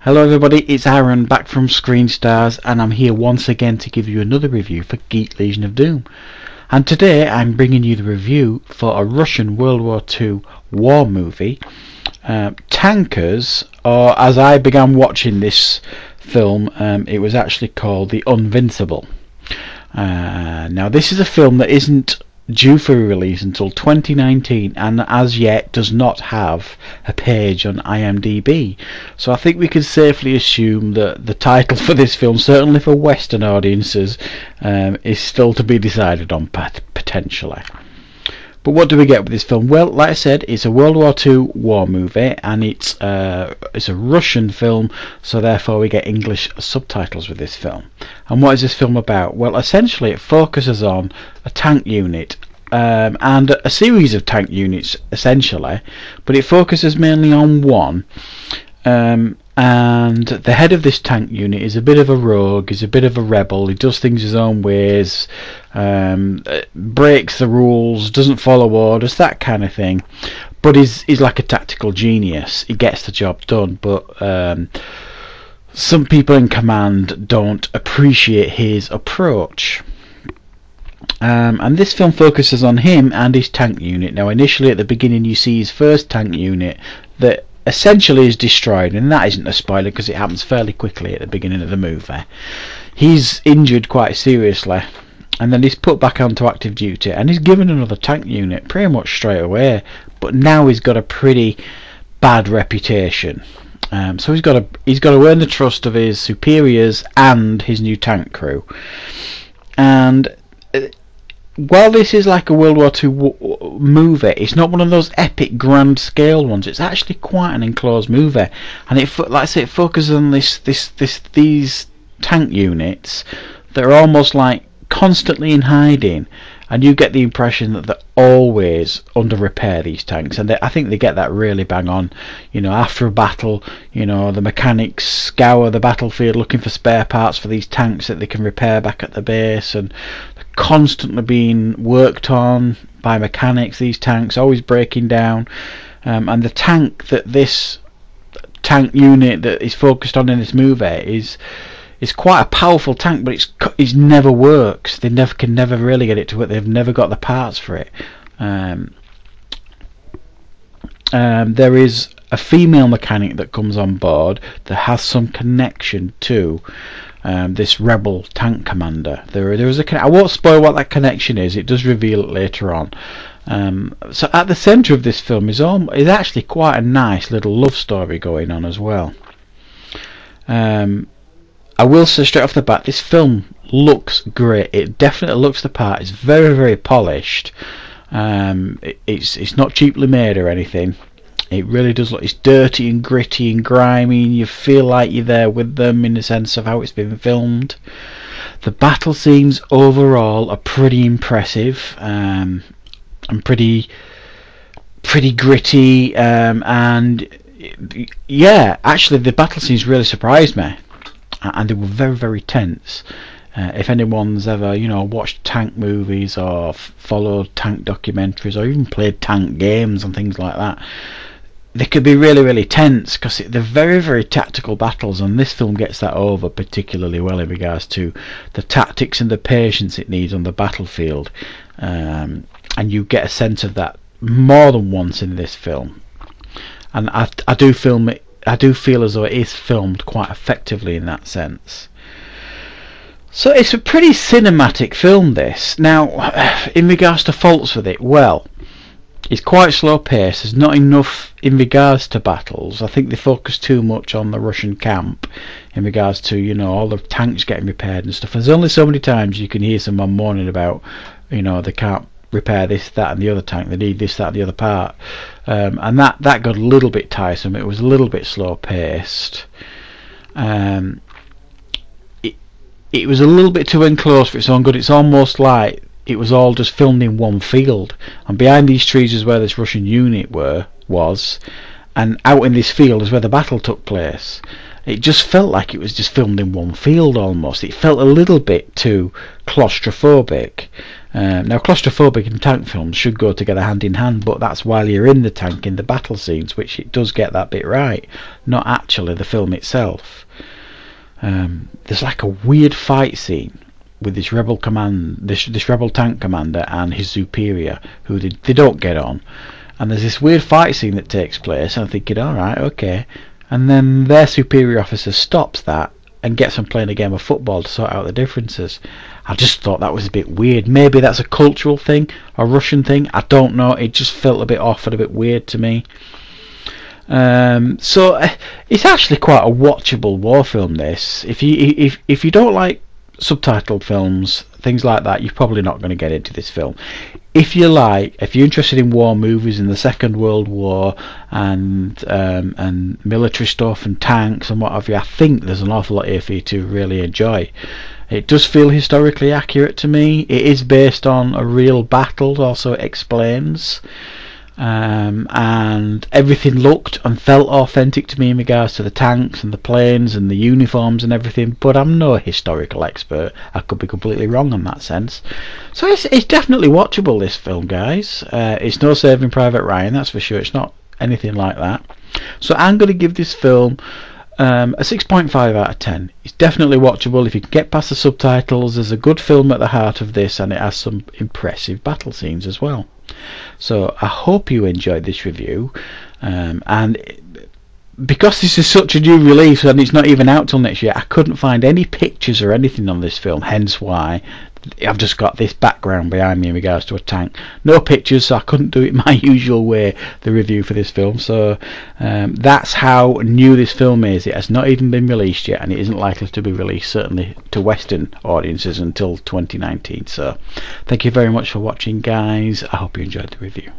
Hello everybody, it's Aaron back from Screenstars, and I'm here once again to give you another review for Geek Legion of Doom. And today I'm bringing you the review for a Russian World War II war movie, Tankers, or as I began watching this film, it was actually called The Invincible. Now this is a film that isn't due for release until 2019 and as yet does not have a page on IMDb, so I think we can safely assume that the title for this film, certainly for Western audiences, is still to be decided on potentially. But what do we get with this film? Well, like I said, it's a World War II war movie, and it's a Russian film, so therefore we get English subtitles with this film. And what is this film about? Well, essentially it focuses on a tank unit, and a series of tank units essentially, but it focuses mainly on one. And the head of this tank unit is a bit of a rogue, is a bit of a rebel, he does things his own ways, breaks the rules, doesn't follow orders, that kind of thing, but he's like a tactical genius. He gets the job done, but some people in command don't appreciate his approach. And this film focuses on him and his tank unit. Now initially at the beginning you see his first tank unit that essentially is destroyed, and that isn't a spoiler because it happens fairly quickly at the beginning of the movie. He's injured quite seriously, and then he's put back onto active duty and he's given another tank unit pretty much straight away, but now he's got a pretty bad reputation. So he's got to earn the trust of his superiors and his new tank crew. And while this is like a World War II movie, it's not one of those epic grand scale ones. It's actually quite an enclosed movie, and like I say, it focuses on these tank units that are almost like constantly in hiding, and you get the impression that they're always under repair, these tanks, and I think they get that really bang on. You know, after a battle, you know, the mechanics scour the battlefield looking for spare parts for these tanks that they can repair back at the base, and they're constantly being worked on by mechanics, these tanks, always breaking down. And the tank that this tank unit that is focused on in this movie is quite a powerful tank, but it never works. They can never really get it to work. They've never got the parts for it. There is a female mechanic that comes on board that has some connection to this rebel tank commander. There is I won't spoil what that connection is. It does reveal it later on. So at the centre of this film is actually quite a nice little love story going on as well. I will say straight off the bat, this film looks great. It definitely looks the part. It's very, very polished. It's not cheaply made or anything. It really does look. It's dirty and gritty and grimy, and you feel like you're there with them in the sense of how it's been filmed. The battle scenes overall are pretty impressive, and pretty gritty. And yeah, actually, the battle scenes really surprised me. And they were very, very tense. If anyone's ever, watched tank movies or followed tank documentaries or even played tank games and things like that, they could be really, really tense because they're very, very tactical battles, and this film gets that over particularly well in regards to the tactics and the patience it needs on the battlefield. And you get a sense of that more than once in this film. And I do feel as though it is filmed quite effectively in that sense. So it's a pretty cinematic film, this. Now, in regards to faults with it, well, it's quite slow paced. There's not enough in regards to battles. I think they focus too much on the Russian camp in regards to, all the tanks getting repaired and stuff. There's only so many times you can hear someone moaning about, they can't repair this, that and the other tank, they need this, that and the other part. And that got a little bit tiresome. It was a little bit slow paced. It was a little bit too enclosed for its own good. It's almost like it was all just filmed in one field, and behind these trees is where this Russian unit was, and out in this field is where the battle took place. It just felt like it was just filmed in one field almost. It felt a little bit too claustrophobic. Now claustrophobic and tank films should go together hand in hand, but that's while you're in the tank in the battle scenes, which it does get that bit right, not actually the film itself. There's like a weird fight scene with this rebel this rebel tank commander and his superior, who they don't get on, and there's this weird fight scene that takes place, and I'm thinking, alright, okay, and then their superior officer stops that and gets them playing a game of football to sort out the differences. I just thought that was a bit weird. Maybe that's a cultural thing, a Russian thing, I don't know, it just felt a bit off and a bit weird to me. So it's actually quite a watchable war film, this. If you don't like subtitled films, things like that, you're probably not going to get into this film. If you're interested in war movies in the Second World War and military stuff and tanks and what have you, I think there's an awful lot here for you to really enjoy. It does feel historically accurate to me. It is based on a real battle, also it explains. And everything looked and felt authentic to me in regards to the tanks and the planes and the uniforms and everything, but I'm no historical expert. I could be completely wrong on that sense. So it's definitely watchable, this film, guys. It's no Saving Private Ryan, that's for sure. It's not anything like that. So I'm going to give this film a 6.5 out of 10. It's definitely watchable if you can get past the subtitles. There's a good film at the heart of this, and it has some impressive battle scenes as well. So I hope you enjoyed this review, and because this is such a new release and it's not even out till next year, I couldn't find any pictures or anything on this film, hence why I've just got this background behind me in regards to a tank. No pictures, so I couldn't do it my usual way, the review for this film. So that's how new this film is. It has not even been released yet, and it isn't likely to be released, certainly to Western audiences, until 2019. So thank you very much for watching, guys. I hope you enjoyed the review.